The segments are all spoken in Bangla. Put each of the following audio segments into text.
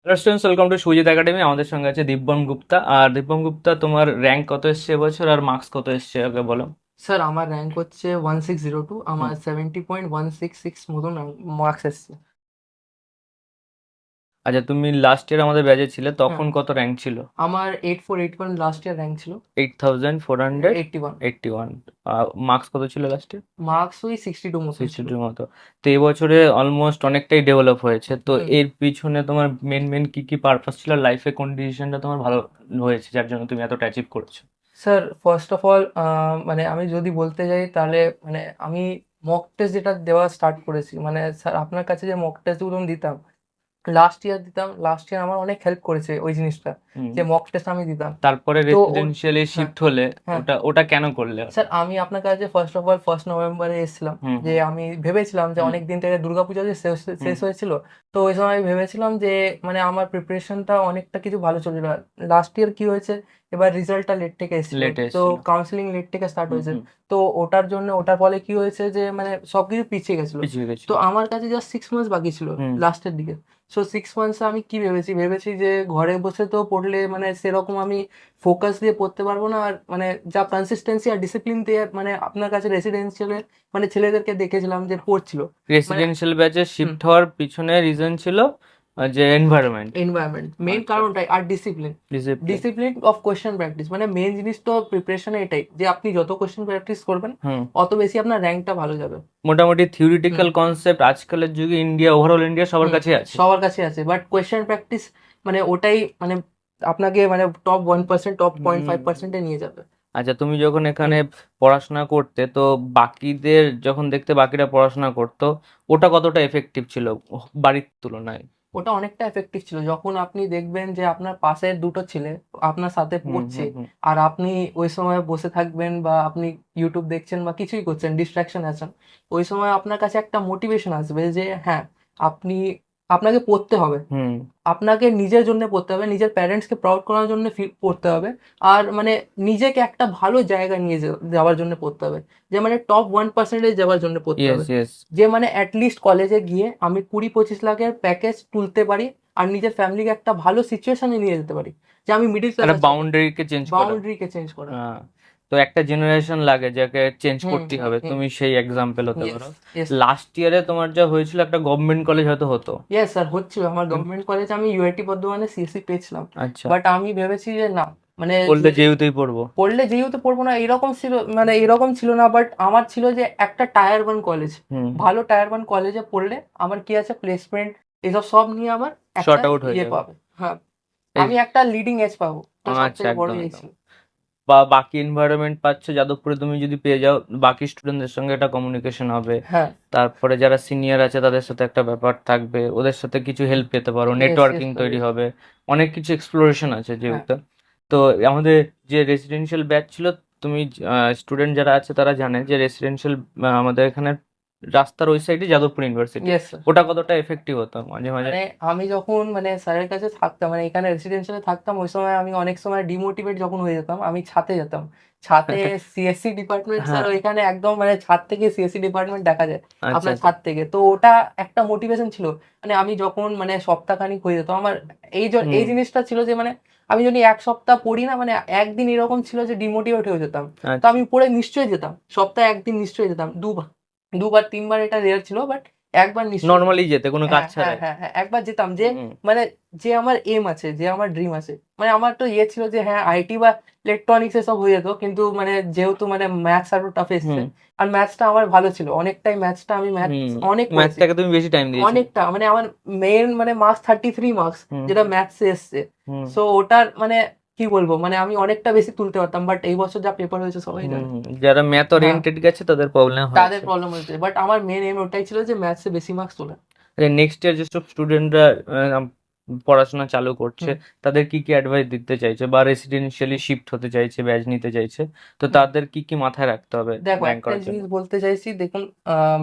Hello students, welcome to Sujit academy. আমাদের সঙ্গে আছে দিব্যম গুপ্তা। আর দিব্যম গুপ্তা, তোমার র্যাঙ্ক কত এসছে এবছর আর মার্কস কত এসছে আগে বলো। স্যার আমার র্যাঙ্ক হচ্ছে 1602, হুম। আমার 70.166 মতন মার্কস এসছে। আচ্ছা, তুমি লাস্ট ইয়ার আমাদের ব্যাচে ছিলে, হ্যাঁ, তখন কত র্যাঙ্ক ছিল? আমার 8481 লাস্ট ইয়ার র্যাঙ্ক ছিল। 8481। 81 মার্কস কত ছিল লাস্ট ইয়ার? মার্কস ওই 62 মতন ছিল। 62 মতো। তো এই বছরে অলমোস্ট অনেকটাই ডেভেলপ হয়েছে, তো হুম এর পিছনে তোমার মেন মেন কি কি পারপাস ছিল? লাইফে কোন ডিসিশনটা তোমার ভালো হয়েছে যার জন্য তুমি এতটা অ্যাচিভ করেছো? স্যার, ফার্স্ট অফ অল মানে আমি যদি বলতে যাই তাহলে মানে আমি মক টেস্ট যেটা দেওয়া স্টার্ট করেছি, মানে স্যার আপনার কাছে যে মক টেস্টগুলো দিতাম, লাস্ট ইয়ার আমার অনেক হেল্প করেছে ওই জিনিসটা, হুম। যে মক টেস্ট আমি দিতাম। তারপরে তো রেসিডেন্সিয়ালি হ্যাঁ, শিফট হলে হ্যাঁ ওটা ওটা কেন করলে? স্যার, আমি আপনার কাছে ফার্স্ট অফ অল 1 নভেম্বরে এসেছিলাম। হুম যে হুম আমি ভেবেছিলাম যে হুম অনেক দিন থেকে দুর্গাপূজা যে শেষ হুম। শেষ হয়েছিল, তো ওই সময় আমি ভেবেছিলাম যে মানে আমার প্রিপারেশনটা অনেকটা কিছু ভালো চলছিল। লাস্ট ইয়ার কি হয়েছে, এবার রেজাল্টটা লেট থেকে এসেছিল, লেট তো এসেছিল। কাউন্সিলিং লেট থেকে স্টার্ট হুম হয়েছে। হুম। তো ওটার ফলে কি হয়েছে যে মানে সবকিছু পিছিয়ে গেছিল। পিছিয়ে তো গেছিল। আমার কাছে জাস্ট 6 মান্থস বাকি ছিল হুম। লাস্টের দিকে। সো 6 মান্থসে আমি কি ভেবেছি যে ঘরে বসে তো পড়লে মানে সেরকম আমি ফোকাস দিয়ে পড়তে পারবো না। আর মানে যা কনসিস্টেন্সি আর ডিসিপ্লিন দিয়ে মানে আপনার কাছে রেসিডেন্সিয়ালে মানে ছেলেদেরকে দেখেছিলাম যে পড়ছিল। মানে রেসিডেন্সিয়াল ব্যাচে হুম, শিফট হওয়ার পিছনে রিজন ছিল যে এনভায়রনমেন্ট। এনভায়রনমেন্ট মেইন আচ্ছা। কারণটাই, আর discipline. Discipline. Discipline of question practice, মানে মেইন জিনিস তো প্রিপারেশনে এটাই যে আপনি যত কোয়েশ্চেন প্র্যাকটিস করবেন হুম। অত বেশি আপনার র্যাঙ্কটা ভালো যাবে। মোটামুটি হুম থিওরিটিক্যাল কনসেপ্ট আজকালের যুগে ইন্ডিয়া, ওভারঅল ইন্ডিয়া সবার হুম কাছে আছে। সবার কাছে আছে, বাট কোয়েশ্চেন প্র্যাকটিস মানে ওটাই মানে আপনাকে মানে টপ 1%, টপ পয়েন্ট হুম। ফাইভ পার্সেন্টে নিয়ে যাবে। আচ্ছা, তুমি যখন হুম। এখানে পড়াশোনা করতে, তো বাকিদের যখন দেখতে বাকিরা পড়াশোনা করতো, ওটা কতটা এফেক্টিভ ছিল বাড়ির তুলনায়? ওটা অনেকটা এফেক্টিভ ছিল। যখন আপনি দেখবেন যে আপনার পাশের দুটো ছেলে আপনার সাথে হুম পড়ছে, হুম হুম। আর আপনি ওই সময় বসে থাকবেন বা আপনি ইউটিউব দেখছেন বা কিছুই করছেন, ডিস্ট্রাকশন আছেন, ওই সময় আপনার কাছে একটা মোটিভেশন আসবে যে হ্যাঁ, আপনি আপনাকে পড়তে হবে। হুম। আপনাকে নিজের জন্য পড়তে হবে, নিজের প্যারেন্টসকে প্রাউড করার জন্য পড়তে হবে। আর মানে নিজেকে একটা ভালো জায়গায় নিয়ে যাওয়ার জন্য পড়তে হবে, যে মানে টপ 1%-এ যাওয়ার জন্য পড়তে ইয়েস হবে। ইয়েস। যে মানে অ্যাটলিস্ট কলেজে গিয়ে আমি 20-25 লাখের প্যাকেজ তুলতে পারি, আর নিজের ফ্যামিলিকে একটা ভালো সিচুয়েশনে নিয়ে যেতে পারি, যে আমি মিডিল একটা ক্লাসের ছেলে। বাউন্ডারিকে চেঞ্জ করা। বাউন্ডারিকে চেঞ্জ করা। আহ, তো একটা জেনারেশন লাগে যাকে চেঞ্জ হুম করতে হুম হবে, হুম তুমি সেই এক্সাম্পল হতে ইয়েস পারো। ইয়েস লাস্ট ইয়ারে তোমার যা হয়েছিল, একটা গভর্নমেন্ট কলেজ হয়তো হতো। ইয়েস স্যার, হচ্ছিল আমার কিন্তু গভর্নমেন্ট কলেজে, আমি ইউআইটি বর্ধমানে সিএসসি পেয়েছিলাম। আচ্ছা, বাট আমি ভেবেছি যে না, মানে বললে যদি যেহেতুই পড়বো। পড়লে যেহেতু পড়বো না এরকম ছিল, মানে এরকম ছিল না, বাট আমার ছিল যে একটা টায়ার 1 কলেজ, হুম। ভালো টায়ার 1 কলেজে পড়লে আমার কি আছে, প্লেসমেন্ট এসব সব নিয়ে আমার একটা শর্ট আউট হয়ে ইয়ে যাবে। পাবে। হ্যাঁ, এই। আমি একটা লিডিং এজ পাবো, তো সব আচ্ছা, থেকে বড় একদম এই একদম। ছিল। বা বাকি এনভায়রনমেন্ট পাচ্ছ যাদবপুরে, তুমি যদি পেয়ে যাও, বাকি স্টুডেন্টদের সঙ্গে একটা কমিউনিকেশন হবে। হ্যাঁ, তারপরে যারা সিনিয়র আছে তাদের সাথে একটা ব্যাপার থাকবে, ওদের সাথে কিছু হেল্প পেতে পারো, ইয়েস ইয়েস নেটওয়ার্কিং স্যার, তৈরি ইয়েস। হবে। অনেক কিছু এক্সপ্লোরেশন আছে হ্যাঁ, যেহেতু। তো আমাদের যে রেসিডেন্সিয়াল ব্যাচ ছিল, তুমি স্টুডেন্ট যারা আছে তারা জানে যে রেসিডেন্সিয়াল আমাদের এখানে রাস্তার ওই সাইডে যাদবপুর ইউনিভার্সিটি। Yes sir. ওটা কতটা এফেক্টিভ হতো মাঝে মাঝে? মানে আমি যখন মানে স্যারের কাছে থাকতাম, মানে এখানে রেসিডেন্সিয়ালে থাকতাম, ওই সময় আমি অনেক সময় ডিমোটিভেট যখন হয়ে যেতাম, আমি ছাতে যেতাম। ছাতে সিএসসি ডিপার্টমেন্ট স্যার, হ্যাঁ। ওইখানে একদম মানে ছাদ থেকে সিএসসি ডিপার্টমেন্ট দেখা যায় আচ্ছা আপনার আচ্ছা। ছাদ থেকে। তো ওটা একটা মোটিভেশন ছিল। মানে আমি যখন মানে সপ্তাহখানিক হয়ে যেত আমার, এই হুম। জিনিসটা ছিল যে মানে আমি যদি 1 সপ্তাহ পড়ি না, মানে একদিন এরকম ছিল যে ডিমোটিভেট হয়ে যেতাম। তো আচ্ছা। আমি পড়ে নিশ্চয়ই যেতাম, সপ্তাহে একদিন নিশ্চয়ই যেতাম, দুবার, দুবার তিনবার, এটা রেয়ার ছিল, বাট একবার নিশ্চয়ই যেতাম। নর্মালি যেতে কোনো কাজ হ্যাঁ হ্যাঁ ছাড়াই। হ্যাঁ হ্যাঁ, একবার যেতাম, যে হুম মানে যে আমার এম আছে, যে আমার ড্রিম আছে। মানে আমার তো ইয়ে ছিল যে হ্যাঁ, আইটি বা ইলেকট্রনিক্স এসব হয়ে যেত, কিন্তু মানে যেহেতু মানে ম্যাথস আরো টাফ এসছে, হুম আর ম্যাথসটা আমার ভালো ছিল অনেকটাই, ম্যাথসটা আমি ম্যাথস হুম। অনেক করেছি। ম্যাথটাকে তুমি বেশি টাইম দিয়েছিলে। অনেকটা মানে আমার মেইন মানে মার্কস 33 মার্কস, হুম যেটা ম্যাথসে এসছে। হুম সো ওটার মানে কি বলবো, মানে আমি অনেকটা বেশি তুলতে পারতাম, বাট এই বছর যা পেপার হয়েছে সবাই হুম জানে। হুম। যারা ম্যাথ হ্যাঁ, ওরিয়েন্টেড গেছে তাদের প্রবলেম তাদের হয়েছে। প্রবলেম হয়েছে, বাট আমার মেন এম ওটাই ছিল যে ম্যাথসে বেশি মার্কস তোলা। নেক্সট ইয়ার যেসব স্টুডেন্টরা পড়াশোনা চালু করছে, হুম তাদের কি কি অ্যাডভাইস দিতে চাইছে, বা রেসিডেন্সিয়ালি শিফট হতে চাইছে, ব্যাচ নিতে চাইছে, তো হুম তাদের কি কি মাথায় রাখতে হবে দেখো, র্যাঙ্ক একটা করার জন্য? জিনিস বলতে চাইছি, দেখুন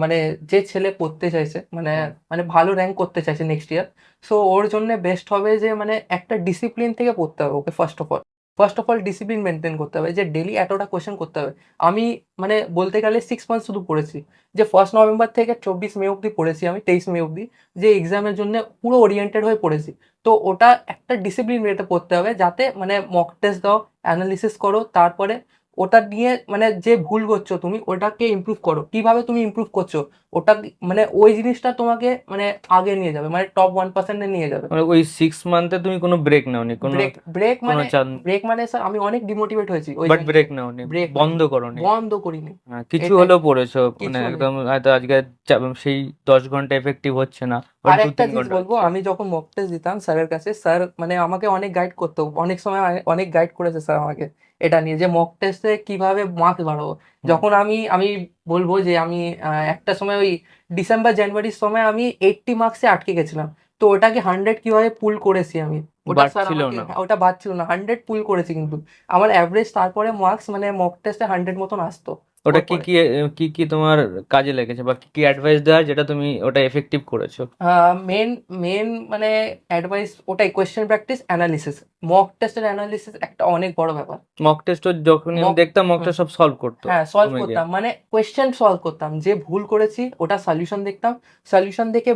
মানে যে ছেলে পড়তে চাইছে, মানে হুম মানে ভালো র্যাঙ্ক করতে চাইছে নেক্সট ইয়ার, সো ওর জন্য বেস্ট হবে যে মানে একটা ডিসিপ্লিন থেকে পড়তে হবে okay first of all. First of all discipline maintain করতে হবে, যে ডেলি এতটা কোয়েশ্চেন করতে হবে। আমি মানে বলতে গেলে 6 মান্থ শুধু পড়েছি, যে 1 নভেম্বর থেকে 24 মে অবধি পড়েছি, আমি 23 মে অবধি, যে এক্সামের জন্য পুরো ওরিয়েন্টেড হয়ে পড়েছি। তো ওটা একটা ডিসিপ্লিন ওয়েতে পড়তে হবে, যাতে মানে মক টেস্ট দাও, অ্যানালিসিস করো, তারপরে ওটা নিয়ে মানে যে ভুল করছো তুমি ওটাকে ইমপ্রুভ করো, কিভাবে তুমি ইমপ্রুভ করছো ওটা মানে ওই জিনিসটা তোমাকে মানে আগে নিয়ে যাবে, মানে টপ 1% নিয়ে যাবে। মানে ওই 6 মান্থে তুমি কোনো ব্রেক নাওনি, কোনো ব্রেক ব্রেক কোনো মানে চান, ব্রেক মানে স্যার আমি অনেক ডিমোটিভেট হয়েছি ওই বাট জিনিস ব্রেক থেকে। নাওনি, ব্রেক বন্ধ করোনি। বন্ধ করিনি। হ্যাঁ, কিছু এটাই, হলেও পড়েছো, মানে কিছু হলে। একদম হয়তো আজকে সেই 10 ঘন্টা এফেক্টিভ হচ্ছে না, বাট আর দু একটা তিন জিনিস ঘন্টা বলবো, হচ্ছে। আমি যখন মক টেস্ট দিতাম স্যারের কাছে, স্যার মানে আমাকে অনেক গাইড করতো, অনেক সময় অনেক গাইড করেছে স্যার আমাকে এটা নিয়ে, যে মক টেস্টে কিভাবে মার্কস বাড়াবো। হুম। যখন আমি বলবো যে আমি একটা সময় ওই ডিসেম্বর জানুয়ারির সময় আমি 80 মার্কসে আটকে গেছিলাম, তো ওটাকে 100 কিভাবে পুল করেছি আমি, ওটা স্যার বাড়ছিল আমাকে, না। ওটা বাদ ছিল না, 100 পুল করেছি কিন্তু আমার অ্যাভারেজ তারপরে মার্কস মানে মক টেস্টে 100 মতন আসতো ওটা ওর পরে। কি কি তোমার কাজে লেগেছে, বা কি কি অ্যাডভাইস দেওয়ার যেটা তুমি ওটা এফেক্টিভ করেছো? মেন মেন মানে অ্যাডভাইস ওটাই, কোয়েশ্চেন প্র্যাকটিস, অ্যানালিসিস। মক টেস্টের অ্যানালিসিস একটা অনেক বড় ব্যাপার। মক টেস্টও যখনই আমি মক দেখতাম, মকটা সব সলভ করতো হ্যাঁ, সলভ তুমি গিয়ে। করতাম, মানে কোয়েশ্চেন সলভ করতাম, যে ভুল করেছি ওটা সলিউশন দেখতাম, সলিউশন দেখে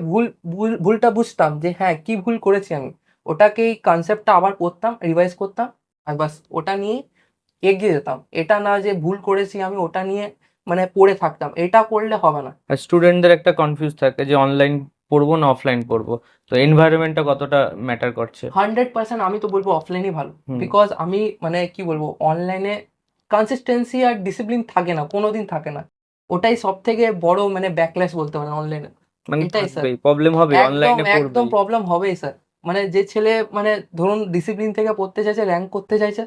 ভুলটা বুঝতাম যে হ্যাঁ কি ভুল করেছি আমি, ওটাকেই কনসেপ্টটা আবার পড়তাম, রিভাইজ করতাম, আর বাস ওটা নিয়ে এগিয়ে যেতাম। এটা না যে ভুল করেছি আমি ওটা নিয়ে মানে পড়ে থাকতাম, এটা করলে হবে না। আর স্টুডেন্টদের একটা কনফিউজ থাকে যে অনলাইন পড়বো না অফলাইন পড়বো, তো এনভায়রনমেন্টটা কতটা ম্যাটার করছে? 100% আমি তো বলবো অফলাইনই ভালো। হুম। বিকজ আমি মানে কি বলবো, অনলাইনে কনসিস্টেন্সি আর ডিসিপ্লিন থাকে না, কোনোদিন থাকে না। ওটাই সব থেকে বড় মানে ব্যাকল্যাশ বলতে পারেন অনলাইনে। মানে এটাই স্যার, থাকবেই, প্রবলেম হবে, একদম অনলাইনে একদম পড়বেই। প্রবলেম হবেই স্যার। মানে যে ছেলে মানে ধরুন ডিসিপ্লিন থেকে পড়তে চাইছে, র্যাঙ্ক করতে চাইছে,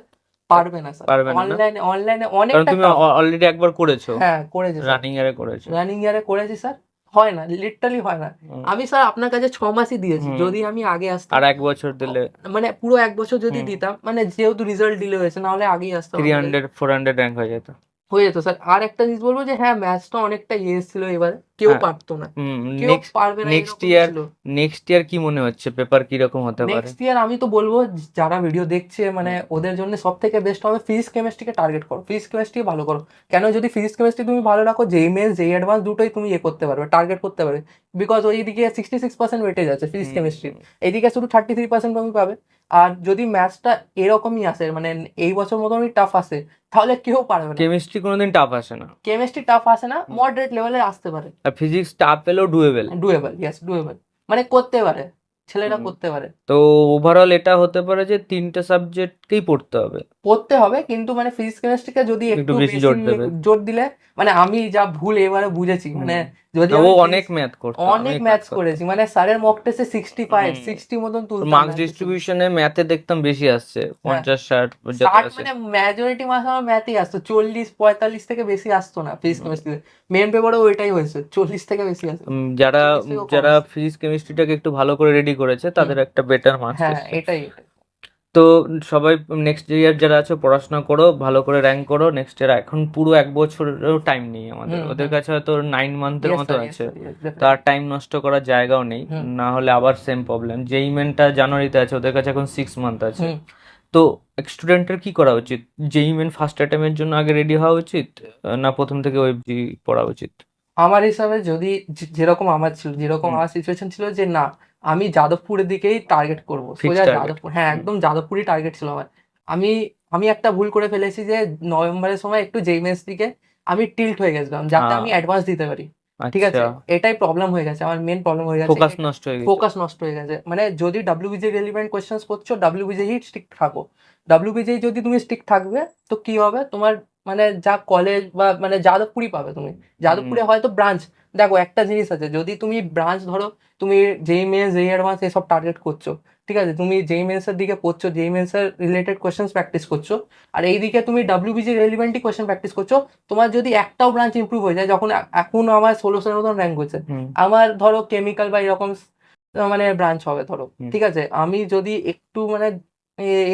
পারবে না স্যার। পারবে না, না? অনলাইনে অনলাইনে কারণ অনেকটা তুমি টাফ। অলরেডি একবার করেছো, হ্যাঁ করেছি স্যার, রানিং ইয়ারে করেছো। রানিং ইয়ারে করেছি স্যার, হয় না, লিটারালি হয় না। হুম। আমি স্যার আপনার কাছে 6 মাসই দিয়েছি, হুম। যদি আমি আগে আসতাম, আর 1 বছর দিলে মানে পুরো 1 বছর যদি হুম দিতাম, মানে যেহেতু রেজাল্ট ডিলে হয়েছে, নাহলে আগেই আসতাম আপনার কাছে। 300 400 র্যাঙ্ক হয়ে যেত। হয়ে যেত স্যার। আর একটা জিনিস বলবো যে হ্যাঁ, ম্যাথসটা অনেকটা ইয়ে ছিল এবারে, কেউ হ্যাঁ। পারতো না, হুম। কেউ নেক্সট পারবে না নেক্সট এরকমই ইয়ার ছিল। নেক্সট ইয়ার কি মনে হচ্ছে পেপার কিরকম হতে পারে? নেক্সট ইয়ার আমি তো বলবো যারা ভিডিও দেখছে মানে হুম। ওদের জন্য সব থেকে বেস্ট হবে ফিজিক্স কেমিস্ট্রিকে টার্গেট করো, ফিজিক্স কেমিস্ট্রি ভালো করো। কেন, যদি ফিজিক্স কেমিস্ট্রি তুমি ভালো রাখো, যেই মেন্স যেই অ্যাডভান্স দুটোই তুমি ইয়ে করতে পারবে, টার্গেট করতে পারবে। বিকজ ওইদিকে 66% ওয়েটেজ আছে ফিজিক্স কেমিস্ট্রি, হুম। এইদিকে শুধু 33% তুমি পাবে। আর যদি ম্যাথসটা এরকমই আসে মানে এই বছর মতনই টাফ আসে, তাহলে কেউ পারবে না। কেমিস্ট্রি কোনোদিন টাফ আসে না। কেমিস্ট্রি টাফ আসে না, হুম। মডারেট লেভেলে আসতে পারে। আর ফিজিক্স টাফ এলেও ডুয়েবল। ডুয়েবল, ইয়েস ডুয়েবল, মানে করতে পারে, ছেলেরা হুম। করতে পারে। তো ওভারঅল এটা হতে পারে যে 3টে সাবজেক্টকেই পড়তে হবে, পড়তে হবে, কিন্তু মানে ফিজিক্স কেমিস্ট্রিকে যদি একটু একটু বেশি বেশি জোর দেবে। জোর দিলে, মানে আমি যা ভুল এবারে বুঝেছি, হুম। মানে যদি আর ও আমি অনেক ফিজিক্স ম্যাথ করতো, অনেক অনেক ম্যাথ ম্যাথস করতো। করেছি, মানে স্যারের মক টেস্টে 65 হুম। 60 মতন তুলতাম মার্কস ম্যাথ ডিসিপ্লিন। ডিস্ট্রিবিউশনে ম্যাথে দেখতাম বেশি আসছে, হ্যাঁ, 50 60 যত 60 আসে। মানে মেজরিটি মার্কস আমার ম্যাথই আসতো, 40 45 থেকে বেশি আসতো না ফিজিক্স হুম। কেমিস্ট্রিতে। মেন পেপারও ওইটাই হয়েছে, 40 থেকে বেশি আসে, যারা 40 থেকেও কম যারা আসে। ফিজিক্স কেমিস্ট্রিটাকে একটু ভালো করে রেডি করেছে হুম, তাদের একটা বেটার মার্কস হ্যাঁ এসছে। এটাই এটাই। তো সবাই নেক্সট ইয়ার যারা আছে পড়াশোনা করো, ভালো করে র্যাঙ্ক করো নেক্সট ইয়ার। এখন পুরো 1 বছরেরও টাইম নেই আমাদের, হুম ওদের হুম, কাছে হয়তো 9 মান্থের ইয়েস মতো স্যার, ইয়েস আছে। স্যার, ইয়েস তার ডেফিনেটলি। টাইম নষ্ট করার জায়গাও নেই, হুম না হলে আবার সেম প্রবলেম। যেই মেনটা জানুয়ারিতে আছে, ওদের কাছে এখন 6 মান্থ আছে। হুম। তো স্টুডেন্টের কি করা উচিত? যেই মেন ফার্স্ট অ্যাটেম্পের জন্য আগে রেডি হওয়া উচিত, না প্রথম থেকে ওয়েবজি পড়া উচিত? আমার হিসাবে যদি যেরকম আমার ছিল, যেরকম হুম। আমার সিচুয়েশন ছিল, যে না আমি যাদবপুরের দিকেই টার্গেট করব, ফিক্সড সোজা টার্গেট। যাদবপুর, হ্যাঁ হুম। একদম যাদবপুরই টার্গেট ছিল আমার। আমি আমি একটা ভুল করে ফেলেছি, যে নভেম্বরের সময় একটু জেইমেন্স দিকে আমি টিল্ট হয়ে গেছিলাম, যাতে আমি অ্যাডভান্স দিতে পারি। ঠিক আচ্ছা। আছে, এটাই প্রবলেম হয়ে গেছে আমার, মেন প্রবলেম হয়ে গেছে। ফোকাস নষ্ট হয়ে গেছে। ফোকাস নষ্ট হয়ে গেছে, মানে যদি ডাব্লিউবিজি রিলেভেন্ট কোয়েশ্চেন্স করছো, ডাব্লিউবিজি স্টিক থাকো। ডাব্লিউবিজি যদি তুমি স্টিক থাকবে, তো কি হবে তোমার, মানে যা কলেজ বা মানে যাদবপুরই পাবে তুমি। হুম। যাদবপুরে হয়তো ব্রাঞ্চ, দেখো একটা জিনিস আছে, যদি তুমি ব্রাঞ্চ ধরো, তুমি যেই মেন্স যেই অ্যাডভান্স এসব টার্গেট করছো, ঠিক আছে, তুমি যেই মেন্সের দিকে পড়ছো, যেই মেন্সের রিলেটেড কোয়েশ্চেন্স প্র্যাকটিস করছো, আর এইদিকে তুমি ডাব্লিউবিজি রেলিভেন্টই কোয়েশ্চেন প্র্যাকটিস করছো, তোমার যদি একটাও ব্রাঞ্চ ইমপ্রুভ হয়ে যায়, যখন এখন আমার 1600-এর মতন র্যাঙ্ক হয়েছে, হুম। আমার ধরো কেমিক্যাল বা এরকম মানে ব্রাঞ্চ হবে ধরো, হুম। ঠিক আছে, আমি যদি একটু মানে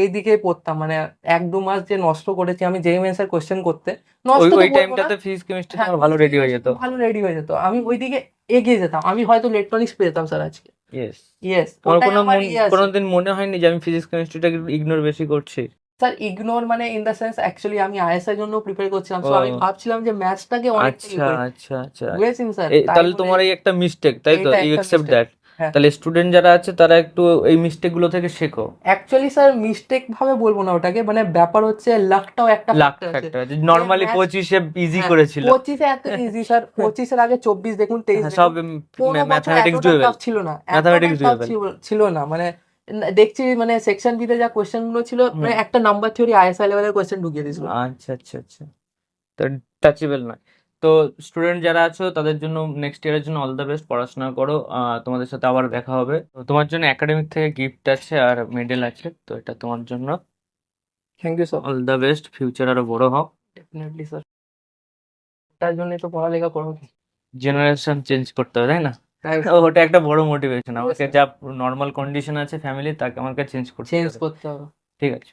এইদিকে পড়তাম, মানে 1-2 মাস যে নষ্ট করেছি আমি যেই মেন্সের কোয়েশ্চেন করতে, ওই নষ্ট তো ওই বলবো না, টাইমটাতে ফিজিক্স কেমিস্ট্রি হ্যাঁ তোমার ভালো ফিজিক্স রেডি হয়ে যেত। ভালো রেডি হয়ে যেত, আমি ওইদিকে এগিয়ে যেতাম, আমি হয়তো ইলেকট্রনিক্স পেতাম স্যার আজকে। ইয়েস। ইয়েস, তোমার ওটাই আমার ইয়ে আছে। কোনোদিন মনে হয়নি যে আমি ফিজিক্স কেমিস্ট্রিটাকে ইগনোর বেশি করছি? স্যার ইগনোর মানে ইন দ্য সেন্স অ্যাকচুয়ালি আমি আইএসআই জন্য প্রিপেয়ার করছিলাম, ও সো আমি ভাবছিলাম যে ম্যাথসটাকে অনেকটা আচ্ছা করি, আচ্ছা আচ্ছা বুঝেছেন স্যার, তাই তাহলে বলে তোমার এই একটা মিস্টেক, তাই তো, এইটা ইউ একটা অ্যাকসেপ্ট মিস্টেক। দ্যাট। হ্যাঁ, তাহলে স্টুডেন্ট যারা আছে তারা একটু এই মিস্টেক গুলো থেকে শেখো। অ্যাকচুয়ালি স্যার মিস্টেক ভাবে বলবো না ওটাকে, মানে ব্যাপার হচ্ছে লাকটাও একটা লাক ফ্যাক্টর আছে। ফ্যাক্টর আছে, যে নর্মালি ম্যাথস, 25-এ ইজি হ্যাঁ, করেছিল। 25-এ এত ইজি স্যার, 25-এর আগে 24 দেখুন, 23 হ্যাঁ, সব দেখুন, কোনো বছর ম্যাথামেটিক্স এতটা ডুয়েবল, টাফ ছিল না, এতটা ম্যাথামেটিক্স টাফ ডুয়েবল। ছিল না, মানে দেখছি মানে সেকশন বিতে যা কোয়েশ্চেন গুলো ছিল, মানে হুম, একটা নাম্বার থিওরি আইএসআই লেভেলের কোয়েশ্চেন ঢুকিয়ে দিয়েছিল। আচ্ছা আচ্ছা আচ্ছা, তো টাচেবল নয়। তো স্টুডেন্ট যারা আছো তাদের জন্য নেক্সট ইয়ারের জন্য অল দ্য বেস্ট, পড়াশোনা করো, তোমাদের সাথে আবার দেখা হবে। তো তোমার জন্য একাডেমিক থেকে গিফট আছে আর মেডেল আছে, তো এটা তোমার জন্য। Thank you sir. All the best, future আরো বড় হোক। ডেফিনেটলি স্যার, তার জন্যই তো পড়ালেখা করো। জেনারেশন চেঞ্জ করতে হবে, তাই না? তাই ওটা একটা বড় মোটিভেশন, Yes, আমাকে sir. যা নর্মাল কন্ডিশন আছে ফ্যামিলি, তাকে আমাকে চেঞ্জ করতে চেঞ্জ হবে। করতে হবে। ঠিক আছে।